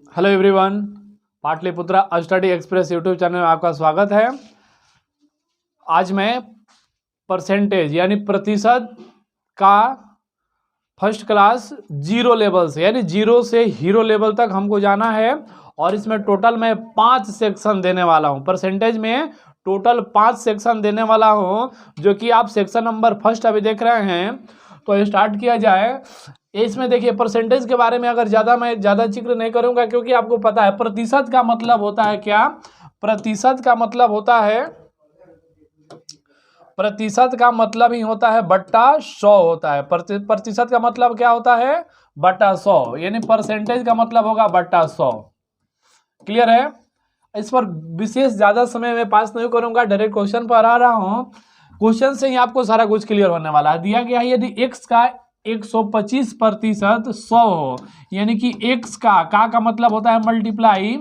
Hello everyone, Pataliputra study express YouTube channel में आपका स्वागत है। आज मैं परसेंटेज यानी प्रतिशत का फर्स्ट क्लास जीरो लेवल से यानी जीरो से हीरो लेवल तक हमको जाना है और इसमें टोटल मैं 5 सेक्शन देने वाला हूं। परसेंटेज में टोटल 5 सेक्शन देने वाला हूं, जो कि आप सेक्शन नंबर फर्स्ट अभी देख रहे हैं। तो स्टार्ट किया जाए। इसमें देखिए, परसेंटेज के बारे में अगर मैं ज़्यादा जिक्र नहीं करूंगा, क्योंकि आपको पता है प्रतिशत का मतलब होता है क्या। प्रतिशत का मतलब होता है, प्रतिशत का मतलब ही होता है बट्टा 100 होता है। प्रतिशत का मतलब क्या होता है? बट्टा 100, यानी परसेंटेज का मतलब होगा बट्टा 100। क्लियर है? इस पर विशेष ज़्यादा समय में पास नहीं करूंगा, डायरेक्ट क्वेश्चन पर आ रहा हूं। क्वेश्चन से ही आपको सारा कुछ क्लियर होने वाला है। दिया गया है यदि x का 125% 100 हो, यानी कि x का मतलब होता है मल्टीप्लाई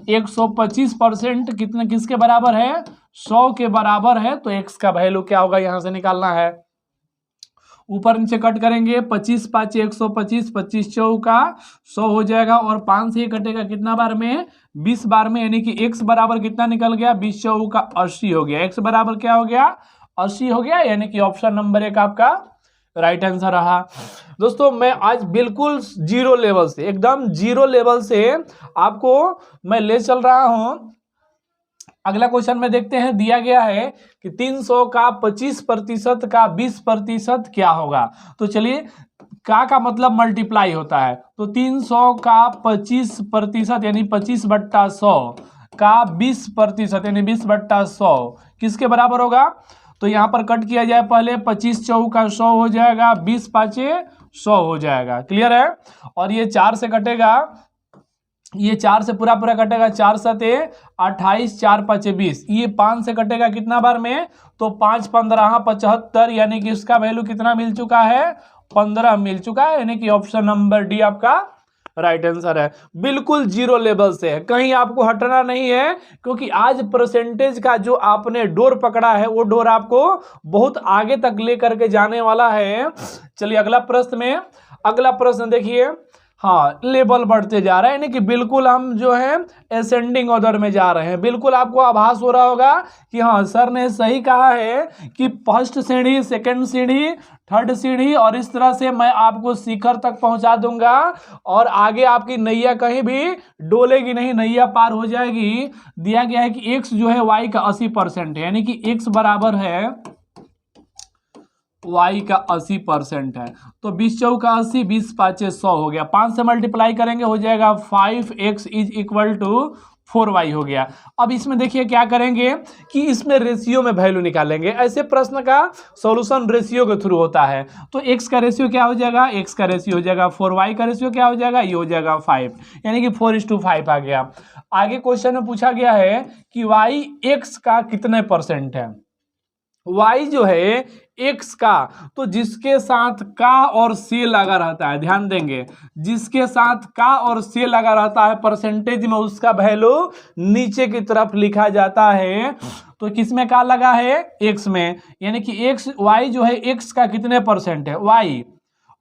125% किसके बराबर है? 100 के बराबर है। तो x का वैल्यू क्या होगा यहां से निकालना है। ऊपर नीचे कट करेंगे, 25 5 125, 25 चौका 100 हो जाएगा और 5 से ही कटेगा कितना बार में? 20 बार में, यानी कि x बराबर कितना निकल गया? 20 चौका 80 हो गया। x बराबर क्या हो गया? 80 हो गया, यानी कि ऑप्शन नंबर 1 आपका राइट आंसर रहा। दोस्तों, मैं आज बिल्कुल जीरो लेवल से, एकदम जीरो लेवल से आपको मैं ले चल रहा हूं। अगला क्वेश्चन में देखते हैं। दिया गया है कि 300 का 25% का 20% क्या होगा। तो चलिए, का मतलब मल्टीप्लाई होता है, तो 300 का 25% यानी 25/100 का 20% यानी 20/100 किसके बराबर होगा? तो यहां पर कट किया जाए, पहले 25 चौका 100 हो जाएगा, 20 5 100 हो जाएगा। क्लियर है? और ये 4 से कटेगा, ये 4 से पूरा कटेगा, 4 7 28, 4 5 20। ये 5 से कटेगा कितना बार में? तो 5 15 75, यानी कि इसका वैल्यू कितना मिल चुका है? 15 मिल चुका है, यानी कि ऑप्शन नंबर डी आपका राइट आंसर है। बिल्कुल जीरो लेवल से है, कहीं आपको हटना नहीं है, क्योंकि आज परसेंटेज का जो आपने डोर पकड़ा है वो डोर आपको बहुत आगे तक लेकर के जाने वाला है। चलिए अगला प्रश्न देखिए। हाँ, लेवल बढ़ते जा रहा है, यानी कि बिल्कुल हम जो है असेंडिंग ऑर्डर में जा रहे हैं। बिल्कुल आपको आभास हो रहा होगा कि हाँ, सर ने सही कहा है कि फर्स्ट सीढ़ी, सेकंड सीढ़ी, थर्ड सीढ़ी, और इस तरह से मैं आपको शिखर तक पहुंचा दूंगा और आगे आपकी नैया कहीं भी डोलेगी नहीं, नैया पार हो जाएगी। दिया गया है कि x जो है y का 80% है, यानी कि x बराबर है y का 80% है। तो 20 चौका 80, 20 5 100 हो गया। 5 से मल्टीप्लाई करेंगे, हो जाएगा 5x is equal to 4y हो गया। अब इसमें देखिए क्या करेंगे कि इसमें रेशियो में वैल्यू निकालेंगे। ऐसे प्रश्न का सॉल्यूशन रेशियो के थ्रू होता है। तो x का रेशियो क्या हो जाएगा? x का रेशियो हो जाएगा 4, y का रेशियो क्या हो जाएगा? ये हो जाएगा 5, यानी कि 4:5 आ गया। आगे क्वेश्चन में पूछा गया है कि y x का कितने परसेंट है। y जो है x का, तो जिसके साथ का और से लगा रहता है, ध्यान देंगे, जिसके साथ का और से लगा रहता है परसेंटेज में, उसका वैल्यू नीचे की तरफ लिखा जाता है। तो किसमें का लगा है? x में, यानी कि y जो है x का कितने परसेंट है?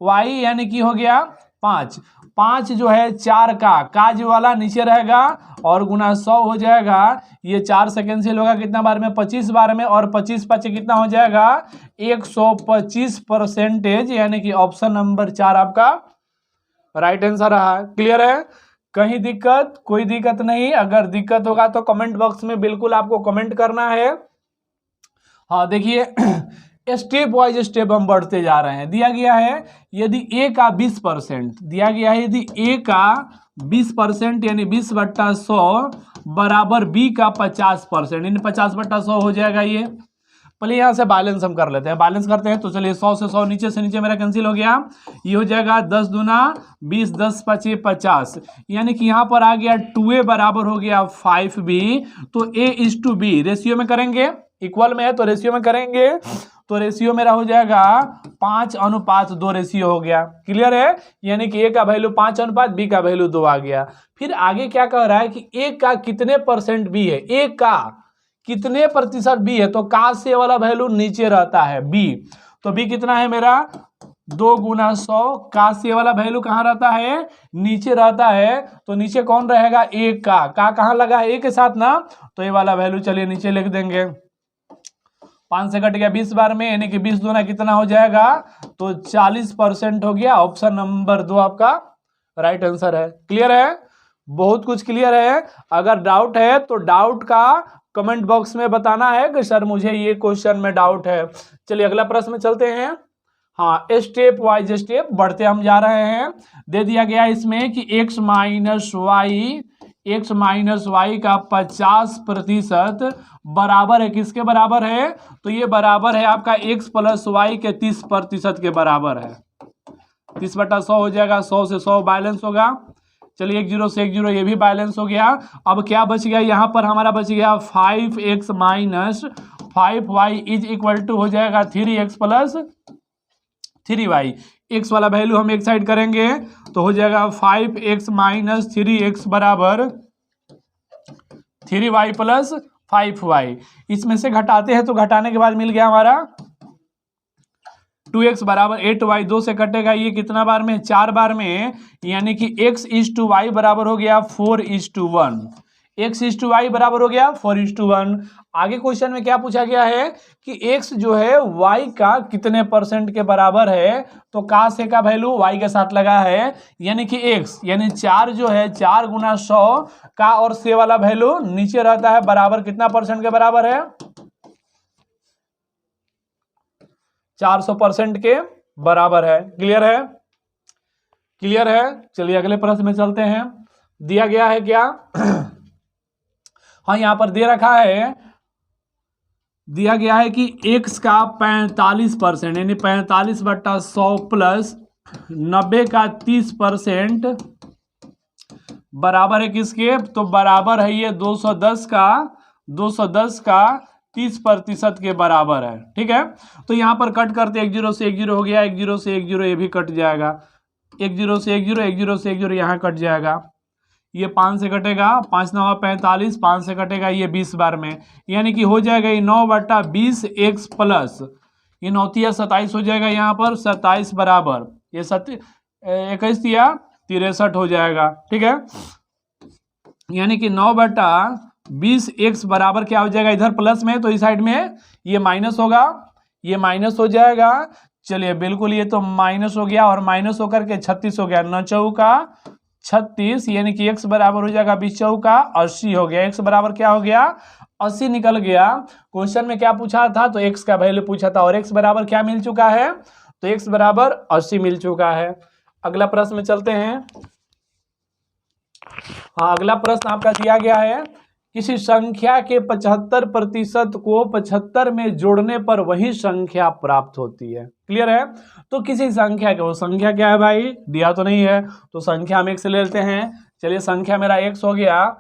y यानी कि हो गया 5 जो है 4 का जो वाला नीचे रहेगा और गुना 100 हो जाएगा। ये 4 से कैंसिल होगा कितना बार में? 25 बार में, और 25 5 कितना हो जाएगा? 125%, यानी कि ऑप्शन नंबर 4 आपका राइट आंसर रहा। क्लियर है? कहीं दिक्कत? कोई दिक्कत नहीं। अगर दिक्कत होगा तो कमेंट बॉक्स में बिल्कुल आपको कमेंट करना है। हाँ, देखिए स्टेप वाइज स्टेप हम बढ़ते जा रहे हैं। दिया गया है यदि a का 20%, दिया गया है यदि a का 20% यानी 20/100 बराबर b का 50%, यानी 50/100 हो जाएगा। ये पहले यहाँ से बैलेंस हम कर लेते हैं। बैलेंस करते हैं तो चलिए, 100 से 100 नीचे से नीचे मेरा कैंसिल हो गया। ये हो जाएगा 10 दूना 20, 10 5 50, यानी कि यहाँ पर आ गया 2a बराबर हो गया 5b। तो a/b रेशियो में करेंगे, इक्वल में है तो रेशियो में करेंगे, तो रेशियो मेरा हो जाएगा 5:2 रेशियो हो गया। क्लियर है? यानी कि a का वैल्यू 5 b का वैल्यू 2 आ गया। फिर आगे क्या कह रहा है कि a का कितने परसेंट b है, a का कितने प्रतिशत b है, तो का से वाला वैल्यू नीचे रहता है b, तो b कितना है मेरा? 2 गुना 100 का से वाला वैल्यू कहाँ रहता है, नीचे रहता है, तो नीचे कौन रहेगा, एक का कहाँ लगा है, एक के साथ ना, तो ये वाला वैल्यू चलिए नीचे लिख देंगे। 5 से कट गया 20 बार में, यानी कि 20 दूना कितना हो जाएगा, तो 40% हो गया। ऑप्शन नंबर 2 आपका राइट आंसर है। क्लियर है, बहुत कुछ क्लियर है। अगर डाउट है तो डाउट का कमेंट बॉक्स में बताना है कि सर मुझे ये क्वेश्चन में डाउट है। चलिए अगला प्रश्न में चलते हैं। हाँ, स्टेप वाइज स्टेप बढ़ते हम जा रहे हैं। दे दिया गया इसमें कि x माइनस वाई का 50% बराबर है, किसके बराबर है, तो ये बराबर है आपका x प्लस वाई के 30% के बराबर है। 30/100 हो जाएगा, 100 से 100 बैलेंस होगा। चलिए 1 0 से 1 0 ये भी बैलेंस हो गया। अब क्या बच गया यहाँ पर, हमारा बच गया 5x minus 5y is equal to हो जाएगा 3x प्लस 3y। x वाला वैल्यू हम एक साइड करेंगे तो हो जाएगा 5x माइनस 3x बराबर 3y प्लस 5y। इसमें से घटाते हैं तो घटाने के बाद मिल गया हमारा 2x बराबर 8y, 2 से कटेगा ये कितना बार में, 4 बार में, यानी कि x/y बराबर हो गया 4:1। x/y बराबर हो गया 4:1। आगे क्वेश्चन में क्या पूछा गया है कि x जो है y का कितने % के बराबर है, तो का से का वैल्यू y के साथ लगा है, यानी कि x यानी 4 जो है 4 गुना 100 का और से वाला वैल्यू नीचे रहता है, बराबर कितना % के बराबर है, 400% के बराबर है। क्लियर है, क्लियर है। चलिए अगले प्रश्न में चलते हैं। दिया गया है क्या हाँ, यहां पर दे रखा है, दिया गया है कि x का 45% यानी 45/100 प्लस 90 का 30% बराबर है किसके, तो बराबर है ये 210 का 30% के बराबर है। ठीक है, तो यहां पर कट करते 1 0 से 1 0 हो गया, 1 0 से 1 0 ये भी कट जाएगा, 1 0 से 1 0 1 0 से 1 0 यहाँ कट जाएगा, ये 5 से कटेगा, 5 9 45, 5 से कटेगा ये 20 बार में, यानी कि हो जाएगा ये 9/20 x प्लस ये 9 27 हो जाएगा, यहाँ पर 27 बराबर ये 21 या 63 हो जाएगा। ठीक है, यानी कि 9/20 x बराबर क्या हो जाएगा, इधर प्लस में तो इस साइड में ये माइनस होगा, ये माइनस हो जाएगा। चलिए बिल्कुल ये तो माइनस हो गया और माइनस होकर के 36 हो गया, 9 चौका 36, यानी कि x बराबर हो जाएगा 20 चौका 80 हो गया। x बराबर क्या हो गया, 80 निकल गया। क्वेश्चन में क्या पूछा था, तो x का वैल्यू पूछा था और x बराबर क्या मिल चुका है, तो x बराबर 80 मिल चुका है। अगला प्रश्न में चलते हैं। हाँ, अगला प्रश्न आपका दिया गया है, किसी संख्या के 75% को 75 में जोड़ने पर वही संख्या प्राप्त होती है। क्लियर है, तो किसी संख्या के, वो संख्या क्या है भाई, दिया तो नहीं है, तो संख्या हम x ले लेते हैं। चलिए संख्या मेरा x हो गया।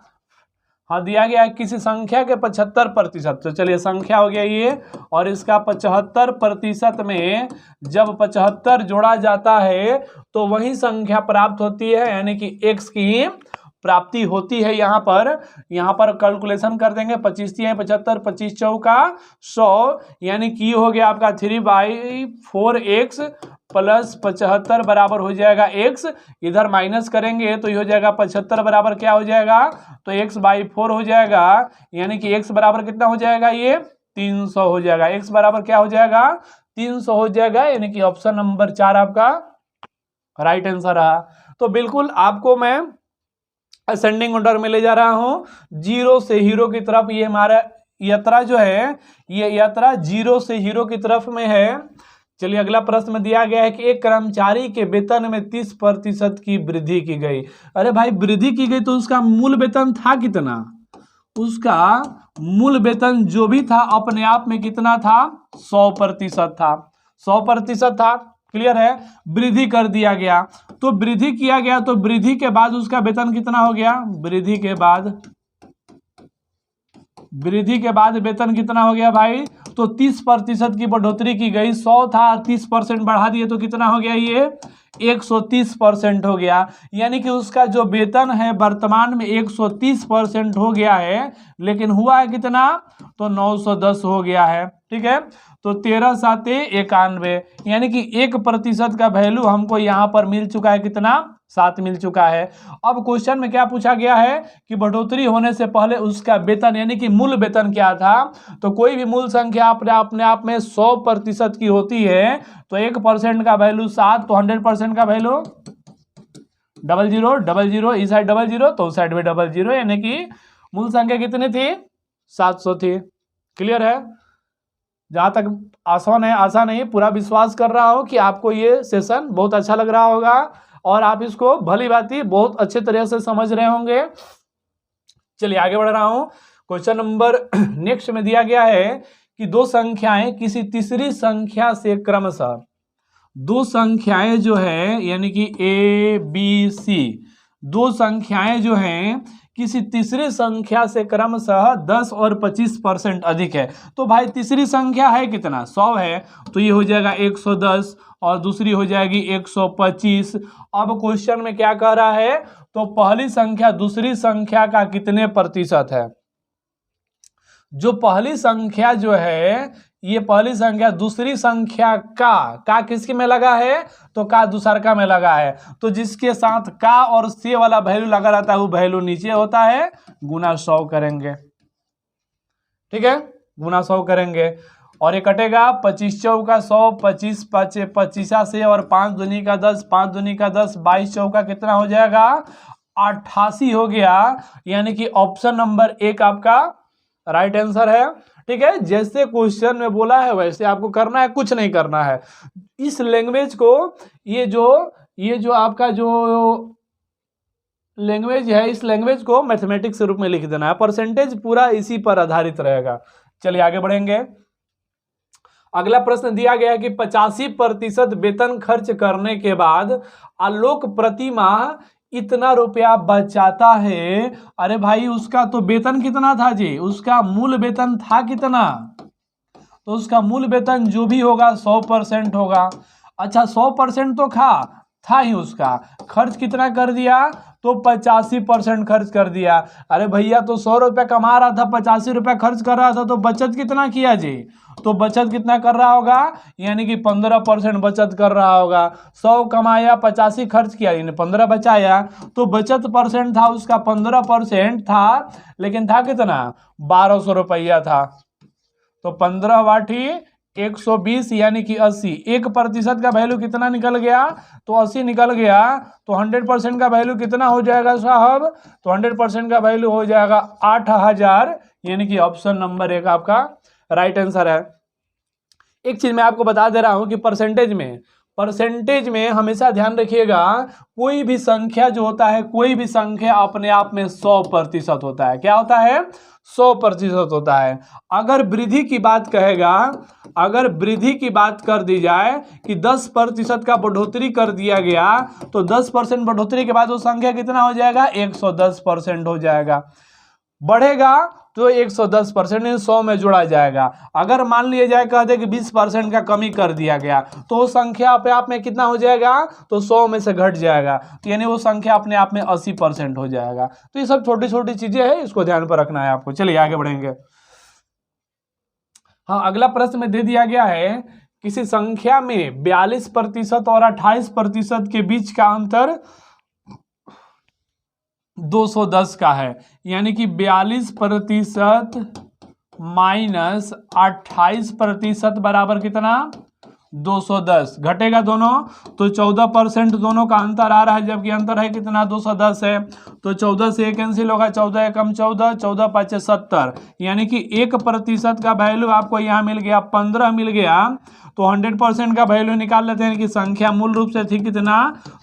हाँ, दिया गया है किसी संख्या के 75%, तो चलिए संख्या हो गया ये, और इसका 75% में जब 75 जोड़ा जाता है तो वही संख्या प्राप्त होती है, यानी कि x की प्राप्ति होती है। यहाँ पर कैलकुलेशन कर देंगे, 25 है 75, 25 चौका 100, यानी कि हो गया आपका 3/4x प्लस 75 बराबर हो जाएगा x, इधर माइनस करेंगे तो ये हो जाएगा 75 बराबर क्या हो जाएगा, तो x/4 हो जाएगा, यानी कि x बराबर कितना हो जाएगा, ये 300 हो जाएगा। x बराबर क्या हो जाएगा, 300 हो जाएगा, यानी कि ऑप्शन नंबर 4 आपका राइट आंसर रहा। तो बिल्कुल आपको मैं असेंडिंग ऑर्डर में ले जा रहा हूं, जीरो से हीरो की तरफ। ये हमारा यात्रा जो है, ये यात्रा जीरो से हीरो की तरफ में है। चलिए अगला प्रश्न में दिया गया है कि एक कर्मचारी के वेतन में 30% की वृद्धि की गई। अरे भाई वृद्धि की गई तो उसका मूल वेतन था कितना, उसका मूल वेतन जो भी था अपने आप में कितना था, 100% था, 100% था। क्लियर है, वृद्धि कर दिया गया, तो वृद्धि किया गया, तो वृद्धि के बाद उसका वेतन कितना हो गया, वृद्धि के बाद वेतन कितना हो गया भाई, तो 30% की बढ़ोतरी की गई। 100 था, 30% बढ़ा दिए तो कितना हो गया, ये 130% हो गया, यानी कि उसका जो वेतन है वर्तमान में 130% हो गया है, लेकिन हुआ है कितना, तो 910 हो गया है। ठीक है, तो 13 साते 91, यानी कि 1% का वैल्यू हमको यहाँ पर मिल चुका है, कितना 7 मिल चुका है। अब क्वेश्चन में क्या पूछा गया है कि बढ़ोतरी होने से पहले उसका वेतन यानी कि मूल वेतन क्या था। तो कोई भी मूल संख्या अपने आप में 100% की होती है, तो 1% का वैल्यू 7, तो 100% का वैल्यू 00 00, इस साइड 00 तो उस साइड में 00, यानी कि मूल संख्या कितनी थी 700 थी। क्लियर है? जहां तक आसान है, आसान नहीं, पूरा विश्वास कर रहा हूं कि आपको ये सेशन बहुत अच्छा लग रहा होगा और आप इसको भली भांति बहुत अच्छे तरह से समझ रहे होंगे। चलिए आगे बढ़ रहा हूं। क्वेश्चन नंबर नेक्स्ट में दिया गया है कि दो संख्याएं किसी तीसरी संख्या से क्रमशः, दो संख्याएं जो है यानी कि ए बी सी, दो संख्याएं जो हैं किसी तीसरी संख्या से क्रमशः 10 और 25% अधिक है। तो भाई तीसरी संख्या है कितना 100 है, तो ये हो जाएगा 110 और दूसरी हो जाएगी 125। अब क्वेश्चन में क्या कह रहा है, तो पहली संख्या दूसरी संख्या का कितने प्रतिशत है। जो पहली संख्या जो है, ये पहली संख्या दूसरी संख्या का किसके में लगा है, तो का दूसरका में लगा है। तो जिसके साथ का और से वाला वैल्यू लगा रहता है वो वैल्यू नीचे होता है, गुना 100 करेंगे। ठीक है, गुना 100 करेंगे और ये कटेगा 25 चौका 100, 25 पाँचे 25 से और 5 दूनी का 10, 5 दूनी का 10, 22 चौका कितना हो जाएगा 88 हो गया। यानी कि ऑप्शन नंबर 1 आपका राइट आंसर है। ठीक है, जैसे क्वेश्चन में बोला है वैसे आपको करना है, कुछ नहीं करना है। इस लैंग्वेज को ये जो आपका जो लैंग्वेज है, इस लैंग्वेज को मैथमेटिक्स के रूप में लिख देना है। परसेंटेज पूरा इसी पर आधारित रहेगा। चलिए आगे बढ़ेंगे। अगला प्रश्न दिया गया है कि 85% वेतन खर्च करने के बाद आलोक प्रति माह इतना रुपया बचाता है। अरे भाई उसका तो वेतन कितना था जी, उसका मूल वेतन था कितना, तो उसका मूल वेतन जो भी होगा 100% होगा। अच्छा 100% तो था ही, उसका खर्च कितना कर दिया, तो 85% खर्च कर दिया। अरे भैया तो 100 रुपया कमा रहा था, 85 रुपया खर्च कर रहा था, तो बचत कितना किया जी, तो बचत कितना कर रहा होगा, यानी कि 15% बचत कर रहा होगा। 100 कमाया 85 खर्च किया, यानी 15 बचाया, तो बचत परसेंट था उसका 15% था, लेकिन था कितना 1200 रुपया था। तो 15 वाटी 120 यानी कि 80, 1% का वैल्यू कितना निकल गया, तो 80 निकल गया। तो 100% का वैल्यू कितना हो जाएगा साहब, तो 100% का वैल्यू हो जाएगा 8000, यानी कि ऑप्शन नंबर 1 आपका राइट आंसर है। एक चीज मैं आपको बता दे रहा हूं कि परसेंटेज में हमेशा ध्यान रखिएगा, कोई भी संख्या जो होता है, कोई भी संख्या अपने आप में 100% होता है। क्या होता है, 100% होता है। अगर वृद्धि की बात कहेगा, अगर वृद्धि की बात कर दी जाए कि 10% का बढ़ोतरी कर दिया गया, तो 10% बढ़ोतरी के बाद वो संख्या कितना हो जाएगा, 110% हो जाएगा। बढ़ेगा तो 110% 100 में जोड़ा जाएगा। अगर मान लिया जाए कहते कि 20% का कमी कर दिया गया, तो वो संख्या अपने आप में कितना हो जाएगा, तो 100 में से घट जाएगा, तो यानी वो संख्या अपने आप में 80% हो जाएगा। तो ये सब छोटी छोटी चीजें हैं, इसको ध्यान पर रखना है आपको। चलिए आगे बढ़ेंगे। हाँ, अगला प्रश्न में दे दिया गया है किसी संख्या में 42% और 28% के बीच का अंतर 210 का है, यानी कि 42% माइनस 28% बराबर कितना 210। घटेगा दोनों तो 14% दोनों का अंतर आ रहा है, जबकि अंतर है कितना 210 है। तो 14 से कैंसिल होगा, 14 एकम 14, 14 पाँचे 70, यानी कि 1% का वैल्यू आपको यहाँ मिल गया 15 मिल गया। तो 100% का वैल्यू निकाल लेते हैं कि संख्या मूल रूप से थी कितना,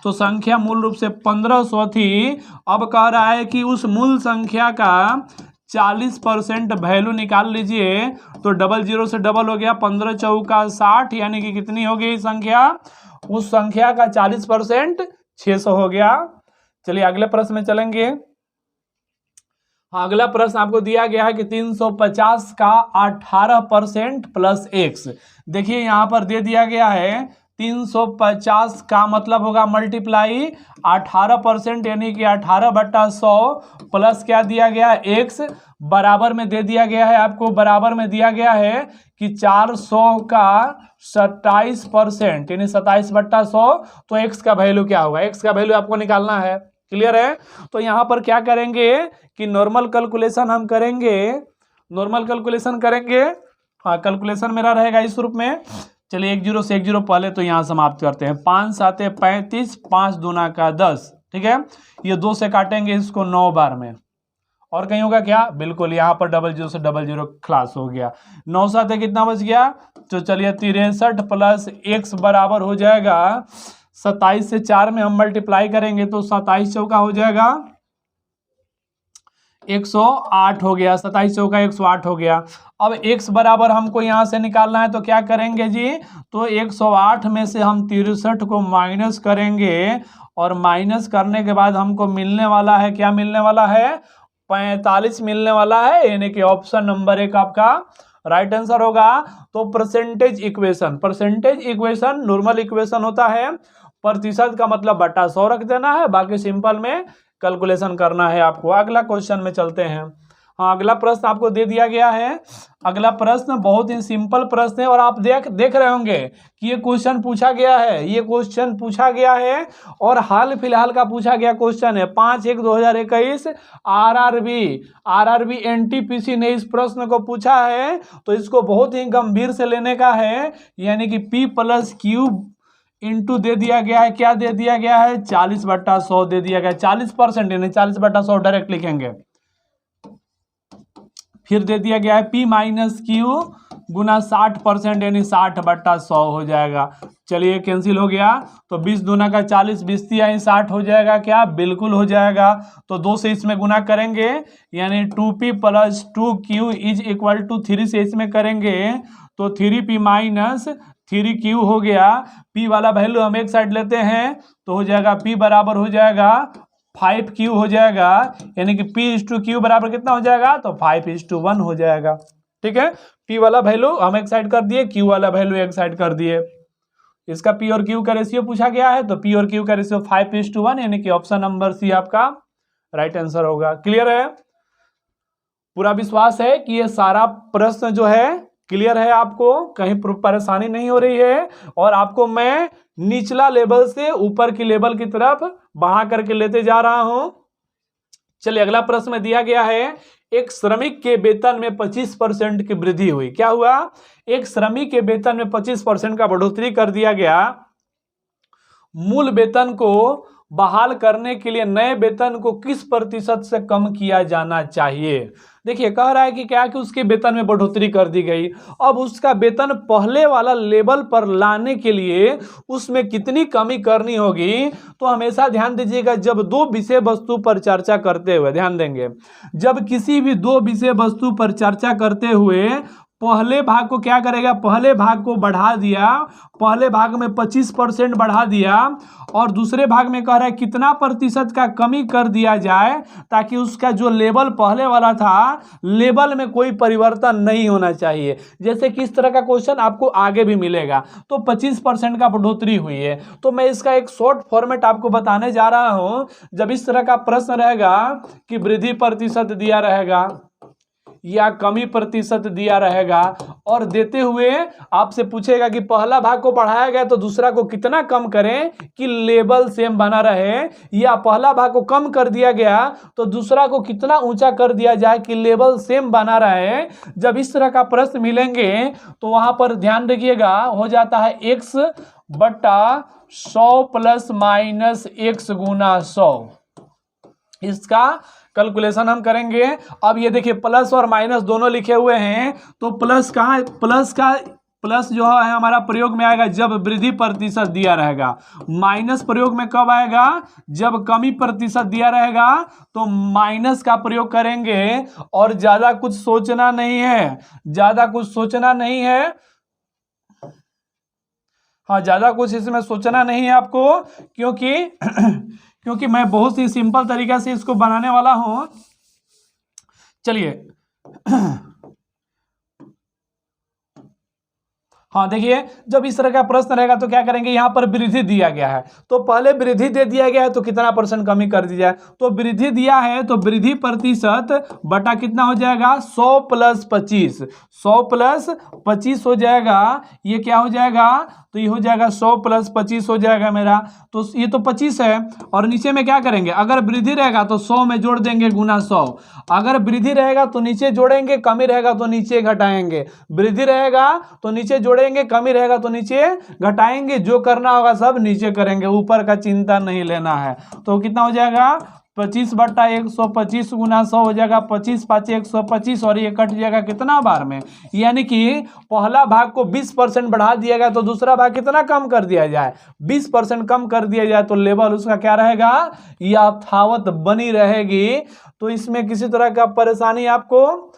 तो संख्या मूल रूप से 1500 थी। अब कह रहा है कि उस मूल संख्या का 40% वैल्यू निकाल लीजिए, तो 00 से डबल हो गया, 15 चौका 60, यानी कि कितनी हो गई संख्या, उस संख्या का 40% 600 हो गया। चलिए अगले प्रश्न में चलेंगे। अगला प्रश्न आपको दिया गया है कि 350 का 18% प्लस x। देखिए यहां पर दे दिया गया है 350 का मतलब होगा मल्टीप्लाई 18%, यानी कि 18/100 प्लस क्या दिया गया x, बराबर में दे दिया गया है आपको, बराबर में दिया गया है कि 400 का 27% यानी 27/100, तो x का वैल्यू क्या होगा, x का वैल्यू आपको निकालना है। क्लियर है। तो यहाँ पर क्या करेंगे कि नॉर्मल कैलकुलेशन हम करेंगे, नॉर्मल कैलकुलेशन करेंगे। हाँ, कैलकुलेशन मेरा रहेगा इस रूप में। चलिए 1 0 से 1 0 पहले तो यहाँ समाप्त करते हैं। 5 7 35, 5 दूना का 10, ठीक है। ये 2 से काटेंगे इसको 9 बार में, और कहीं होगा क्या, बिल्कुल यहाँ पर 00 से 00 खलास हो गया। 9 7 कितना बच गया, तो चलिए 63 प्लस x बराबर हो जाएगा 27 से 4 में हम मल्टीप्लाई करेंगे तो 27 चौका हो जाएगा 108 हो गया, 27 चौका 108 हो गया। अब x बराबर हमको यहाँ से निकालना है तो क्या करेंगे जी, तो 108 में से हम 63 को माइनस करेंगे, और माइनस करने के बाद हमको मिलने वाला है, क्या मिलने वाला है, 45 मिलने वाला है, यानी कि ऑप्शन नंबर 1 आपका राइट आंसर होगा। तो percentage equation, percentage equation normal equation होता है, प्रतिशत का मतलब बटा 100 रख देना है, बाकी सिंपल में कैलकुलेशन करना है आपको। अगला क्वेश्चन में चलते हैं। हाँ, अगला प्रश्न आपको दे दिया गया है। अगला प्रश्न बहुत ही सिंपल प्रश्न है, और आप देख रहे होंगे कि ये क्वेश्चन पूछा गया है, ये क्वेश्चन पूछा गया है, और हाल फिलहाल का पूछा गया क्वेश्चन है। 5/1/2021 आरआरबी एनटीपीसी ने इस प्रश्न को पूछा है, तो इसको बहुत ही गंभीर से लेने का है। यानी कि P+Q इंटू दे दिया गया है, क्या दे दिया गया है, 40/100 दे दिया गया है, 40% यानी 40/100 डायरेक्ट लिखेंगे। फिर दे दिया गया है P-Q गुना 60% यानी 60/100 हो जाएगा। चलिए कैंसिल हो गया, तो 20 दूना का 40, 20 यानी 60 हो जाएगा, क्या बिल्कुल हो जाएगा। तो 2 से इसमें गुना करेंगे, यानी 2P + 2Q = 3 से इसमें करेंगे तो 3P - 3Q हो गया। P वाला वैल्यू हम एक साइड लेते हैं तो हो जाएगा P बराबर हो जाएगा 5Q हो जाएगा, यानी कि P/Q बराबर कितना हो जाएगा, तो 5:1 हो जाएगा। ठीक है, P वाला वैल्यू हम एक साइड कर दिए, Q वाला वैल्यू एक साइड कर दिए। इसका P और Q का रेशियो पूछा गया है, तो P और Q का रेशियो 5:1, यानी कि ऑप्शन नंबर सी आपका राइट आंसर होगा। क्लियर है, पूरा विश्वास है कि ये सारा प्रश्न जो है क्लियर है, आपको कहीं परेशानी नहीं हो रही है, और आपको मैं निचला लेवल से ऊपर की लेवल की तरफ बढ़ा करके लेते जा रहा हूं। चलिए अगला प्रश्न में दिया गया है, एक श्रमिक के वेतन में 25% की वृद्धि हुई। क्या हुआ, एक श्रमिक के वेतन में 25% का बढ़ोतरी कर दिया गया। मूल वेतन को बहाल करने के लिए नए वेतन को किस प्रतिशत से कम किया जाना चाहिए। देखिए कह रहा है कि क्या कि उसके वेतन में बढ़ोतरी कर दी गई, अब उसका वेतन पहले वाला लेवल पर लाने के लिए उसमें कितनी कमी करनी होगी। तो हमेशा ध्यान दीजिएगा, जब दो विषय वस्तु पर चर्चा करते हुए, ध्यान देंगे, जब किसी भी दो विषय वस्तु पर चर्चा करते हुए पहले भाग को क्या करेगा, पहले भाग को बढ़ा दिया, पहले भाग में 25% बढ़ा दिया, और दूसरे भाग में कह रहा है कितना प्रतिशत का कमी कर दिया जाए ताकि उसका जो लेवल पहले वाला था लेवल में कोई परिवर्तन नहीं होना चाहिए। जैसे कि इस तरह का क्वेश्चन आपको आगे भी मिलेगा। तो 25% का बढ़ोतरी हुई है, तो मैं इसका एक शॉर्ट फॉर्मेट आपको बताने जा रहा हूं। जब इस तरह का प्रश्न रहेगा कि वृद्धि प्रतिशत दिया रहेगा या कमी प्रतिशत दिया रहेगा, और देते हुए आपसे पूछेगा कि पहला भाग को बढ़ाया गया तो दूसरा को कितना कम करें कि लेवल सेम बना रहे, या पहला भाग को कम कर दिया गया तो दूसरा को कितना ऊंचा कर दिया जाए कि लेवल सेम बना रहे। जब इस तरह का प्रश्न मिलेंगे तो वहां पर ध्यान रखिएगा, हो जाता है x/100 ± x गुना 100। इसका कैलकुलेशन हम करेंगे। अब ये देखिए प्लस और माइनस दोनों लिखे हुए हैं, तो प्लस जो है हमारा प्रयोग में आएगा जब वृद्धि प्रतिशत दिया रहेगा, माइनस प्रयोग में कब आएगा, जब कमी प्रतिशत दिया रहेगा, तो माइनस का प्रयोग करेंगे। और ज्यादा कुछ सोचना नहीं है, ज्यादा कुछ सोचना नहीं है, हाँ ज्यादा कुछ इसमें सोचना नहीं है आपको, क्योंकि मैं बहुत ही सिंपल तरीका से इसको बनाने वाला हूं। चलिए हाँ देखिए, जब इस तरह का प्रश्न रहेगा तो क्या करेंगे, यहाँ पर वृद्धि दिया गया है तो पहले वृद्धि दे दिया गया है तो कितना % कमी कर दी जाए, तो वृद्धि दिया है तो वृद्धि प्रतिशत बटा कितना हो जाएगा 100 + 25, 100 + 25 हो जाएगा, ये क्या हो जाएगा, तो ये हो जाएगा 100 + 25 हो जाएगा मेरा, तो ये तो 25 है, और नीचे में क्या करेंगे, अगर वृद्धि रहेगा तो 100 में जोड़ देंगे गुना 100, अगर वृद्धि रहेगा तो नीचे जोड़ेंगे, कमी रहेगा तो नीचे घटाएंगे, वृद्धि रहेगा तो नीचे जोड़ेंगे, कमी रहेगा तो नीचे घटाएंगे, जो करना होगा सब नीचे करेंगे, ऊपर का चिंता नहीं लेना है। तो कितना हो जाएगा 25 बटा 125 गुना 100 हो जाएगा 25 × 5 = 125, और ये कट जाएगा कितना बार में, यानी कि पहला भाग को 20% बढ़ा दिया गया तो दूसरा भाग कितना कम कर दिया जाए, 20% कम कर दिया जाए, तो लेवल उसका क्या रहेगा, यथावत बनी रहेगी। तो इसमें किसी तरह का परेशानी आपको,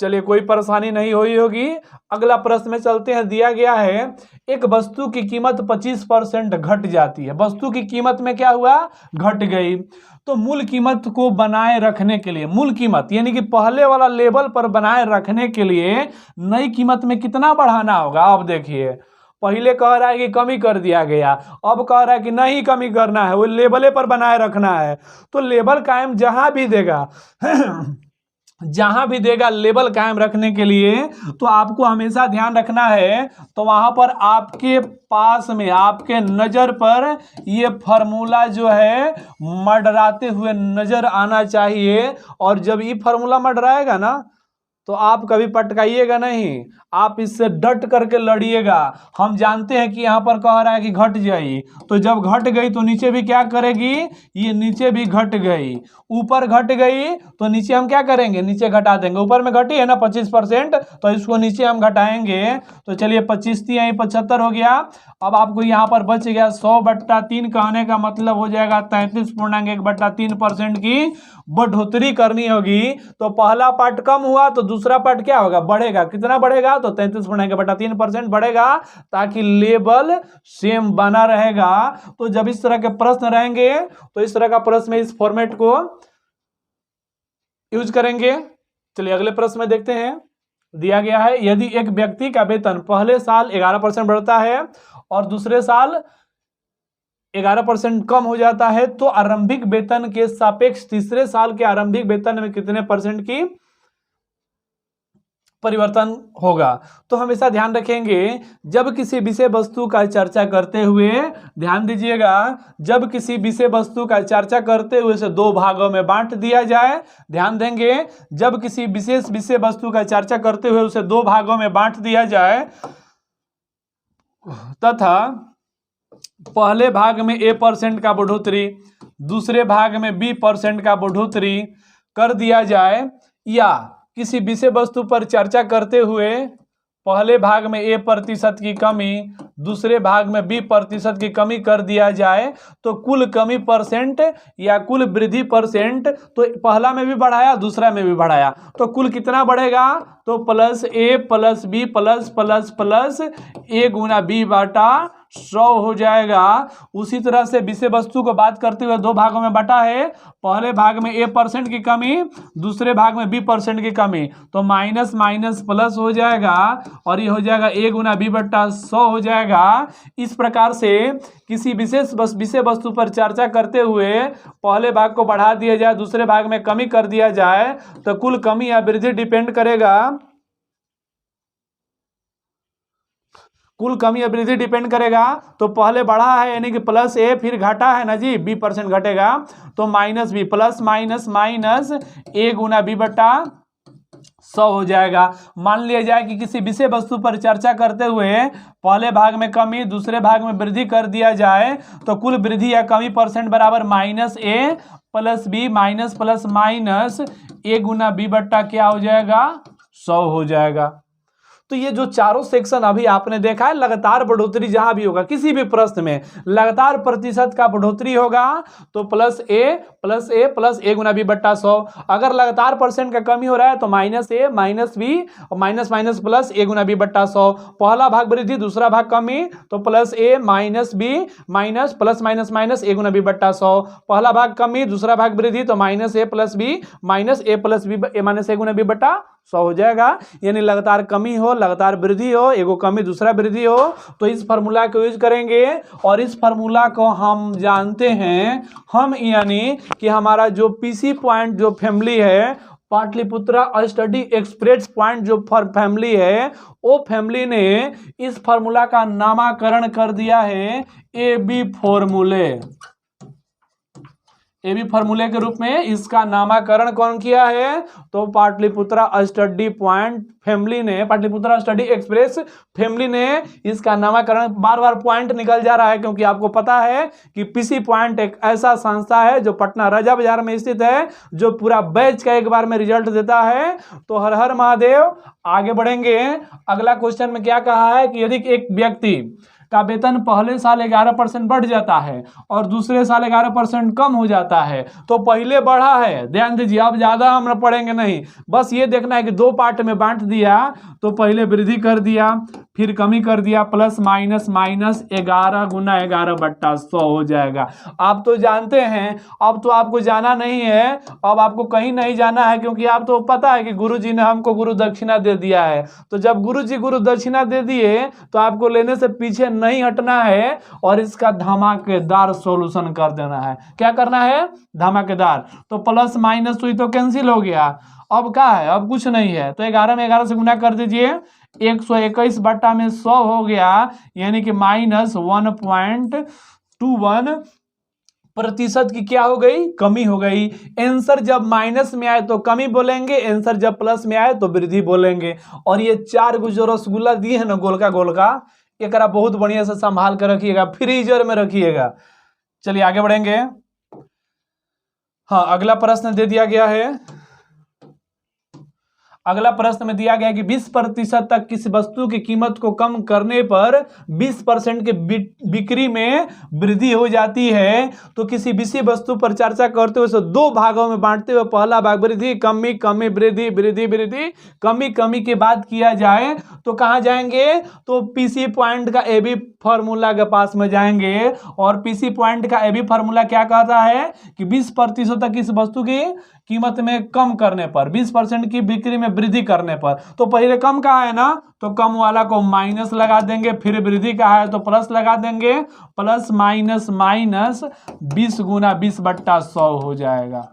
चलिए कोई परेशानी नहीं हुई होगी। अगला प्रश्न में चलते हैं, दिया गया है एक वस्तु की कीमत 25% घट जाती है, वस्तु की कीमत में क्या हुआ, घट गई, तो मूल कीमत को बनाए रखने के लिए, मूल कीमत यानी कि पहले वाला लेवल पर बनाए रखने के लिए नई कीमत में कितना बढ़ाना होगा। अब देखिए, पहले कह रहा है कि कमी कर दिया गया, अब कह रहा है कि नहीं कमी करना है, वो लेवले पर बनाए रखना है, तो लेवल कायम जहां भी देगा जहां भी देगा लेवल कायम रखने के लिए, तो आपको हमेशा ध्यान रखना है, तो वहां पर आपके पास में, आपके नजर पर ये फार्मूला जो है मंडराते हुए नजर आना चाहिए, और जब ये फार्मूला मंडराएगा ना तो आप कभी पटकाइएगा नहीं, आप इससे डट करके लड़िएगा। हम जानते हैं कि यहाँ पर कह रहा है कि घट जाई, तो जब घट गई तो नीचे भी क्या करेगी, ये नीचे भी घट गई, ऊपर घट गई तो नीचे हम क्या करेंगे, नीचे घटा देंगे, ऊपर में घटी है ना 25%, तो इसको नीचे हम घटाएंगे, तो चलिए 25 × 3 = 75 हो गया। अब आपको यहाँ पर बच गया 100/3, कहने का मतलब हो जाएगा 33.1/3% की बढ़ोतरी करनी होगी। तो पहला पार्ट कम हुआ तो दूसरा पार्ट क्या होगा, बढ़ेगा, कितना बढ़ेगा, तो 33.1/3% बढ़ेगा, ताकि लेवल सेम बना रहेगा। तो जब इस तरह के प्रश्न रहेंगे तो इस तरह का प्रश्न में इस फॉर्मेट को यूज करेंगे। चलिए अगले प्रश्न में देखते हैं, दिया गया है यदि एक व्यक्ति का वेतन पहले साल 11% बढ़ता है और दूसरे साल 11% कम हो जाता है, तो आरंभिक वेतन के सापेक्ष तीसरे साल के आरंभिक वेतन में कितने % की परिवर्तन होगा। तो हमेशा ध्यान रखेंगे, जब किसी विषय वस्तु का चर्चा करते हुए, ध्यान दीजिएगा, जब किसी विषय वस्तु का चर्चा करते हुए उसे 2 भागों में बांट दिया जाए, ध्यान देंगे, जब किसी विशेष विषय वस्तु का चर्चा करते हुए उसे 2 भागों में बांट दिया जाए तथा पहले भाग में A% का बढ़ोतरी, दूसरे भाग में B% का बढ़ोतरी कर दिया जाए, या किसी विषय वस्तु पर चर्चा करते हुए पहले भाग में A% की कमी, दूसरे भाग में B% की कमी कर दिया जाए, तो कुल कमी % या कुल वृद्धि %, तो पहला में भी बढ़ाया दूसरा में भी बढ़ाया, तो कुल कितना बढ़ेगा, तो +A + B ++ A Guna B/100 हो जाएगा। उसी तरह से विषय वस्तु को बात करते हुए 2 भागों में बटा है, पहले भाग में A% की कमी, दूसरे भाग में B% की कमी, तो माइनस माइनस प्लस हो जाएगा, और ये हो जाएगा A गुना B/100 हो जाएगा। इस प्रकार से किसी विशेष विषय वस्तु पर चर्चा करते हुए पहले भाग को बढ़ा दिया जाए, दूसरे भाग में कमी कर दिया जाए, तो कुल कमी या वृद्धि डिपेंड करेगा, कुल कमी या वृद्धि डिपेंड करेगा। तो पहले बढ़ा है यानी कि +A, फिर घटा है ना जी, B% घटेगा, तो -B, plus minus minus A Guna B/100 हो जाएगा। मान लिया जाए कि किसी विषय वस्तु पर चर्चा करते हुए पहले भाग में कमी, दूसरे भाग में वृद्धि कर दिया जाए, तो कुल वृद्धि या कमी % बराबर -A + B minus A Guna B/ क्या हो जाएगा, 100 हो जाएगा। तो ये जो चारों सेक्शन अभी आपने देखा है, लगातार बढ़ोतरी जहां भी होगा, किसी भी प्रश्न में लगातार प्रतिशत का बढ़ोतरी होगा, तो +A गुना B/100। अगर लगातार % का कमी हो रहा है तो -A -B minus minus plus A Guna B/100। पहला भाग वृद्धि, दूसरा भाग कमी, तो +A -B minus plus minus minus A Guna B/100। पहला भाग कमी, दूसरा भाग वृद्धि, तो -A + B minus A + B minus A Guna B/100 100 हो जाएगा। यानी लगातार कमी हो, लगातार वृद्धि हो, एगो कमी दूसरा वृद्धि हो, तो इस फार्मूला को यूज करेंगे। और इस फार्मूला को हम जानते हैं, हम यानी कि हमारा जो पीसी पॉइंट जो फैमिली है, पाटलिपुत्रा स्टडी एक्सप्रेस पॉइंट जो फैमिली है, वो फैमिली ने इस फार्मूला का नामकरण कर दिया है AB फॉर्मूले। AB फार्मूले के रूप में इसका नामकरण कौन किया है? तो पाटलिपुत्रा स्टडी पॉइंट फैमिली ने, पाटलिपुत्रा स्टडी एक्सप्रेस फैमिली ने इसका नामकरण, बार बार पॉइंट निकल जा रहा है क्योंकि आपको पता है कि पीसी पॉइंट एक ऐसा संस्था है जो पटना राजा बाजार में स्थित है, जो पूरा बैच का एक बार में रिजल्ट देता है। तो हर हर महादेव। आगे बढ़ेंगे। अगला क्वेश्चन में क्या कहा है कि यदि एक व्यक्ति का वेतन पहले साल 11% बढ़ जाता है और दूसरे साल 11% कम हो जाता है, तो पहले बढ़ा है, ध्यान दीजिए, अब ज्यादा हम पढ़ेंगे नहीं, बस ये देखना है कि दो पार्ट में बांट दिया, तो पहले वृद्धि कर दिया, फिर कमी कर दिया, प्लस माइनस माइनस 11 गुना 11/100 हो जाएगा। आप तो जानते हैं, अब तो आपको जाना नहीं है, अब आपको कहीं नहीं जाना है, क्योंकि आप तो पता है कि गुरुजी ने हमको गुरु दक्षिणा दे दिया है। तो जब गुरुजी गुरु दक्षिणा दे दिए तो आपको लेने से पीछे नहीं हटना है और इसका धमाकेदार सॉल्यूशन कर देना है। क्या करना है? धमाकेदार। तो प्लस माइनस हुई तो कैंसिल हो गया, अब क्या है? अब कुछ नहीं है, तो 11 में 11 से गुना कर दीजिए, 121/100 हो गया, यानी कि -1.21% की क्या हो गई? कमी हो गई। आंसर जब माइनस में आए तो कमी बोलेंगे, आंसर जब प्लस में आए तो वृद्धि बोलेंगे। और ये 4 गो जो रसगुल्ला दिए है ना गोलका गोलका, एक बहुत बढ़िया से संभाल कर रखिएगा, फ्रीजर में रखिएगा। चलिए आगे बढ़ेंगे। हाँ, अगला प्रश्न दे दिया गया है। अगला प्रश्न में दिया गया है कि 20% तक किसी वस्तु की कीमत को कम करने पर 20% के बिक्री में वृद्धि हो जाती है। तो किसी विषय वस्तु पर चर्चा करते हुए दो भागों में बांटते हुए पहला भाग वृद्धि कमी कमी वृद्धि वृद्धि वृद्धि कमी कमी के बाद किया जाए तो कहाँ जाएंगे? तो पीसी पॉइंट का एबी फॉर्मूला के पास में जाएंगे। और पीसी पॉइंट का एबी फॉर्मूला क्या कहता है कि 20% तक इस वस्तु की कीमत में कम करने पर, 20% की बिक्री में वृद्धि करने पर, तो पहले कम कहा है ना, तो कम वाला को माइनस लगा देंगे, फिर वृद्धि कहा है तो प्लस लगा देंगे, प्लस माइनस माइनस 20 गुना 20/100 हो जाएगा।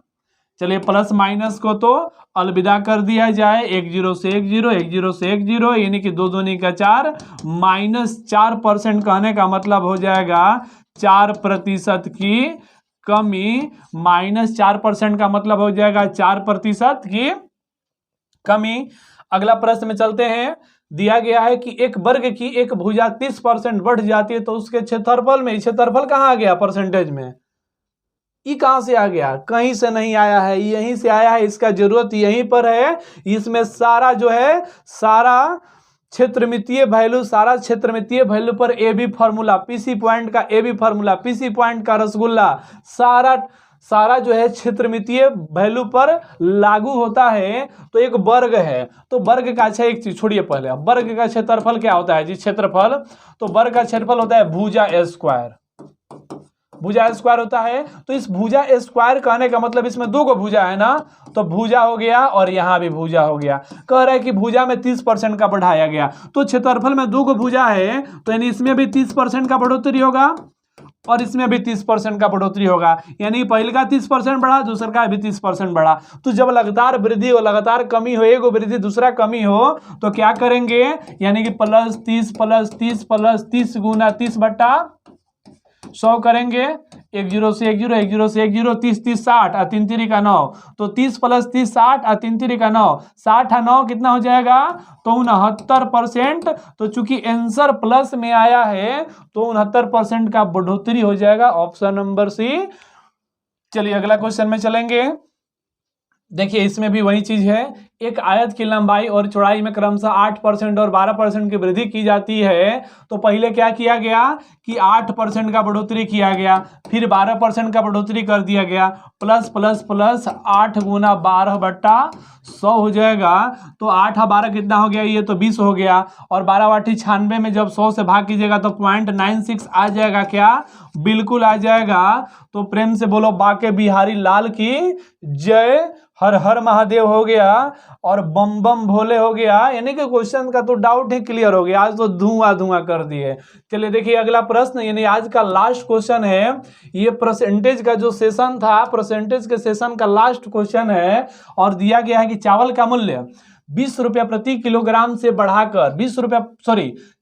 चलिए प्लस माइनस को तो अलविदा कर दिया जाए, 1 0 से 1 0, 1 0 से 1 0, यानी कि 2 दूनी का 4, -4% कहने का मतलब हो जाएगा 4% की कमी, -4% का मतलब हो जाएगा 4% की कमी। अगला प्रश्न में चलते हैं। दिया गया है कि एक वर्ग की एक भुजा 30% बढ़ जाती है तो उसके क्षेत्रफल में, क्षेत्रफल कहाँ आ गया परसेंटेज में? ये कहां से आ गया? कहीं से नहीं आया है, यहीं से आया है, इसका जरूरत यहीं पर है। इसमें सारा जो है, सारा क्षेत्रमितीय वैल्यू, सारा क्षेत्रमितीय वैल्यू पर एबी फॉर्मूला, पीसी पॉइंट का एबी फॉर्मूला, पीसी पॉइंट का रसगुल्ला, सारा जो है क्षेत्रमितीय वैल्यू पर लागू होता है। तो एक वर्ग है, तो वर्ग का, अच्छा एक चीज छोड़िए, पहले वर्ग का क्षेत्रफल क्या होता है जी? क्षेत्रफल, तो वर्ग का क्षेत्रफल होता है भुजा स्क्वायर, भुजा स्क्वायर होता है। तो इस भुजा स्क्वायर कहने का मतलब इसमें 2 गो भुजा है ना, तो भुजा हो गया और यहां भी भुजा हो गया। कह रहा है कि भुजा में 30% का बढ़ाया गया, तो क्षेत्रफल में 2 गो भुजा है, तो यानी इसमें भी 30% का बढ़ोतरी होगा और इसमें भी 30% का बढ़ोतरी होगा, यानी पहले का 30% बढ़ा, दूसरा का भी 30% बढ़ा। तो जब लगातार वृद्धि हो, लगातार कमी हो, एगो वृद्धि दूसरा कमी हो, तो क्या करेंगे? यानी कि प्लस 30 प्लस 30 प्लस 30 गुना 30/100 करेंगे। 1 0 से 1 0, 1 0 से 1 0, 30 30 60 और 3 3 का 9, तो 30 प्लस 30 60 और 3 3 का 9, 60 और 9 कितना हो जाएगा? तो 69%। तो चूंकि आंसर प्लस में आया है तो 69% का बढ़ोतरी हो जाएगा, ऑप्शन नंबर सी। चलिए अगला क्वेश्चन में चलेंगे। देखिए इसमें भी वही चीज है, एक आयत की लंबाई और चौड़ाई में क्रमशः 8% और 12% की वृद्धि की जाती है। तो पहले क्या किया गया कि 8% का बढ़ोतरी किया गया, फिर 12% का बढ़ोतरी कर दिया गया, प्लस प्लस प्लस 8 गुना 12/100 हो जाएगा। तो 8 और 12 कितना हो गया? ये तो 20 हो गया, और 12 वाटी 96 में जब 100 से भाग कीजिएगा तो 0.96 आ जाएगा। क्या? बिल्कुल आ जाएगा। तो प्रेम से बोलो बाके बिहारी लाल की जय। हर हर महादेव हो गया और बम बम भोले हो गया, यानी कि क्वेश्चन का तो डाउट ही क्लियर हो गया। आज तो धुआं धुआं कर दिए। चलिए देखिए अगला प्रश्न, यानी आज का लास्ट क्वेश्चन है। ये परसेंटेज का जो सेशन था, परसेंटेज के सेशन का लास्ट क्वेश्चन है और दिया गया है कि चावल का मूल्य 20 रुपया प्रति किलोग्राम से बढ़ाकर 20 रुपया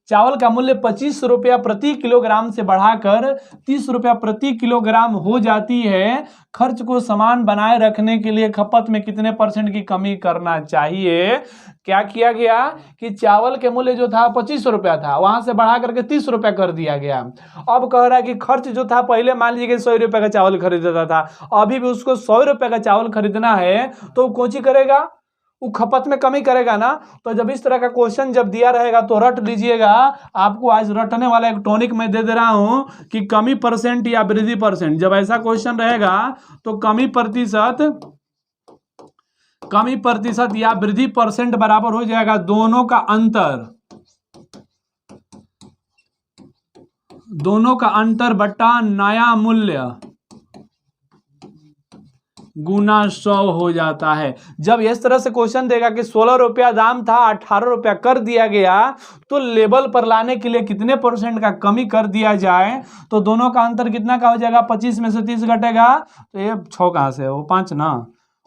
चावल का मूल्य 25 रुपया प्रति किलोग्राम से बढ़ाकर 30 रुपया प्रति किलोग्राम हो जाती है। खर्च को समान बनाए रखने के लिए खपत में कितने % की कमी करना चाहिए? क्या किया गया कि चावल के मूल्य जो था 25 रुपया था, वहां से बढ़ा करके 30 रुपया कर दिया गया। अब कह रहा है कि खर्च जो था, पहले मान लीजिए 100 रुपये का चावल खरीदता था, अभी भी उसको 100 रुपये का चावल खरीदना है, तो कौन सी करेगा? वो खपत में कमी करेगा ना। तो जब इस तरह का क्वेश्चन जब दिया रहेगा तो रट लीजिएगा। आपको आज रटने वाला एक टॉनिक मैं दे दे रहा हूं कि कमी % या वृद्धि %। जब ऐसा क्वेश्चन रहेगा तो कमी प्रतिशत या वृद्धि % बराबर हो जाएगा दोनों का अंतर बटा नया मूल्य गुना 100 हो जाता है। जब इस तरह से क्वेश्चन देगा कि 16 रुपया दाम था, 18 रुपया कर दिया गया, तो लेवल पर लाने के लिए कितने % का कमी कर दिया जाए, तो दोनों का अंतर कितना का हो जाएगा? 25 में से 30 घटेगा तो ये 6 कहाँ से, वो 5 ना,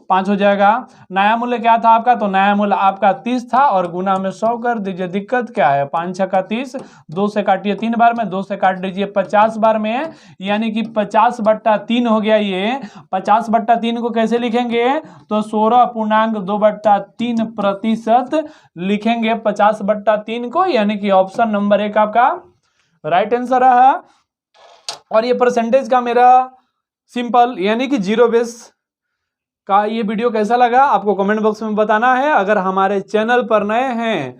5 हो जाएगा। नया मूल्य क्या था आपका? तो नया मूल्य आपका 30 था और गुना में 100 कर दीजिए। दिक्कत क्या है? 5 6 का 30, 2 से काटिए 3 बार में, 2 से काट दीजिए 50 बार में, यानी कि 50/3 हो गया। ये 50/3 को कैसे लिखेंगे? तो 16.2/3% लिखेंगे 50/3 को, यानी कि ऑप्शन नंबर 1 आपका राइट आंसर है। और ये परसेंटेज का मेरा सिंपल यानी कि जीरो बेस का ये वीडियो कैसा लगा आपको कमेंट बॉक्स में बताना है। अगर हमारे चैनल पर नए हैं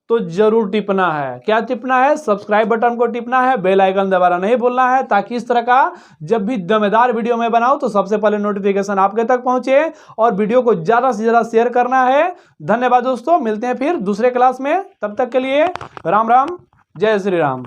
तो जरूर टिपना है। क्या टिपना है? सब्सक्राइब बटन को टिपना है, बेल आइकन दबाना नहीं भूलना है, ताकि इस तरह का जब भी दमदार वीडियो मैं बनाऊं तो सबसे पहले नोटिफिकेशन आपके तक पहुंचे। और वीडियो को ज़्यादा से ज़्यादा शेयर करना है। धन्यवाद दोस्तों, मिलते हैं फिर दूसरे क्लास में। तब तक के लिए राम राम, जय श्री राम।